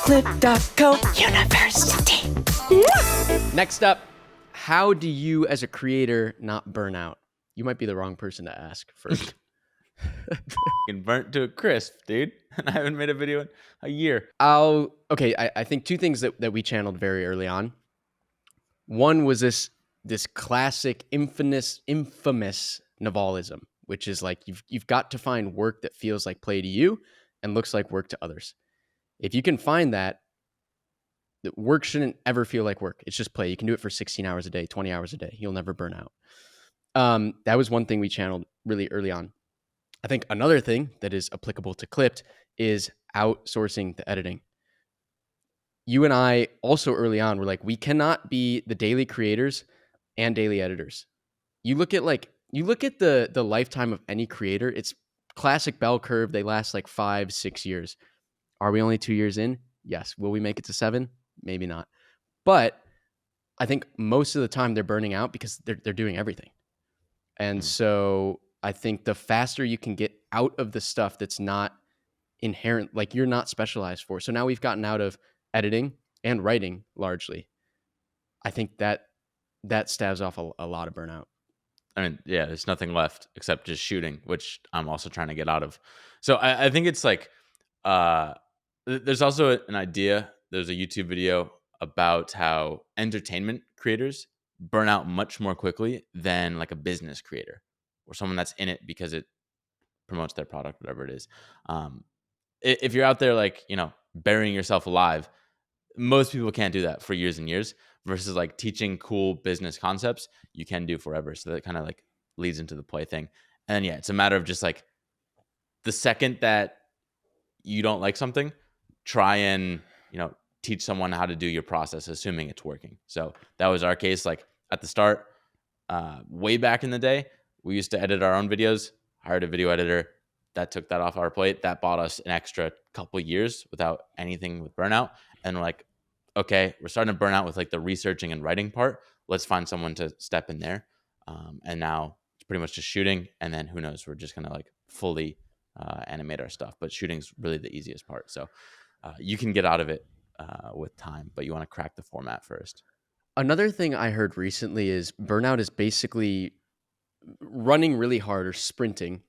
Clip.co University. Next up, how do you as a creator not burn out? You might be the wrong person to ask first. Fucking burnt to a crisp, dude. And I haven't made a video in a year. I think two things that we channeled very early on. One was this classic infamous Navalism, which is like you've got to find work that feels like play to you and looks like work to others. If you can find that, the work shouldn't ever feel like work. It's just play. You can do it for 16 hours a day, 20 hours a day. You'll never burn out. That was one thing we channeled really early on. I think another thing that is applicable to Clipped is outsourcing the editing. You and I also early on were like, we cannot be the daily creators and daily editors. You look at the lifetime of any creator, it's classic bell curve. They last like 5-6 years. Are we only 2 years in? Yes. Will we make it to 7? Maybe not. But I think most of the time they're burning out because they're doing everything. And so I think the faster you can get out of the stuff that's not inherent, like you're not specialized for. So now we've gotten out of editing and writing largely. I think that staves off a lot of burnout. I mean, yeah, there's nothing left except just shooting, which I'm also trying to get out of. So I think it's like, there's also an idea. There's a YouTube video about how entertainment creators burn out much more quickly than like a business creator or someone that's in it because it promotes their product, whatever it is. If you're out there, like, burying yourself alive, most people can't do that for years and years versus like teaching cool business concepts you can do forever. So that kind of like leads into the play thing. And then, yeah, it's a matter of just like the second that you don't like something, try and, teach someone how to do your process, assuming it's working. So that was our case. Like at the start, way back in the day, we used to edit our own videos, hired a video editor. That took that off our plate. That bought us an extra couple years without anything with burnout. And we're like, okay, we're starting to burn out with like the researching and writing part. Let's find someone to step in there. And now it's pretty much just shooting. And then who knows, we're just going to like fully animate our stuff. But shooting's really the easiest part. So you can get out of it with time, but you want to crack the format first. Another thing I heard recently is burnout is basically running really hard or sprinting,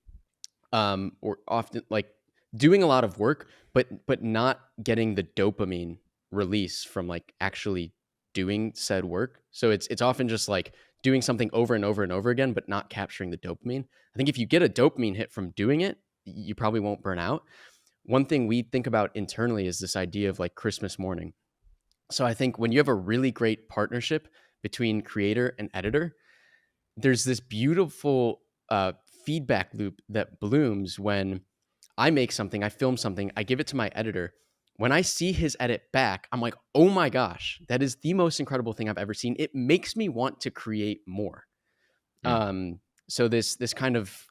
or often like doing a lot of work, but not getting the dopamine release from like actually doing said work. So it's often just like doing something over and over and over again, but not capturing the dopamine. I think if you get a dopamine hit from doing it, you probably won't burn out. One thing we think about internally is this idea of like Christmas morning. So I think when you have a really great partnership between creator and editor, there's this beautiful feedback loop that blooms when I make something, I film something, I give it to my editor. When I see his edit back, I'm like, oh my gosh, that is the most incredible thing I've ever seen. It makes me want to create more. So this kind of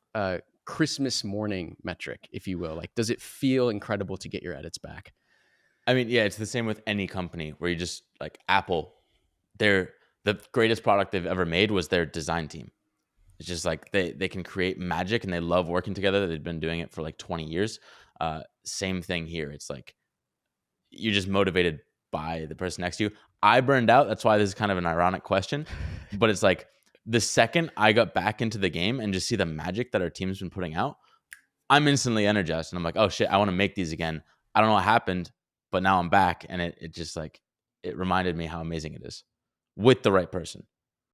Christmas morning metric, if you will, like, does it feel incredible to get your edits back? I mean, yeah, it's the same with any company where you just like Apple, the greatest product they've ever made was their design team. It's just like they can create magic and they love working together. They've been doing it for like 20 years. Same thing here. It's like you're just motivated by the person next to you. I burned out. That's why this is kind of an ironic question. But it's like the second I got back into the game and just see the magic that our team's been putting out, I'm instantly energized. And I'm like, oh shit, I want to make these again. I don't know what happened, but now I'm back. And it just like, it reminded me how amazing it is with the right person.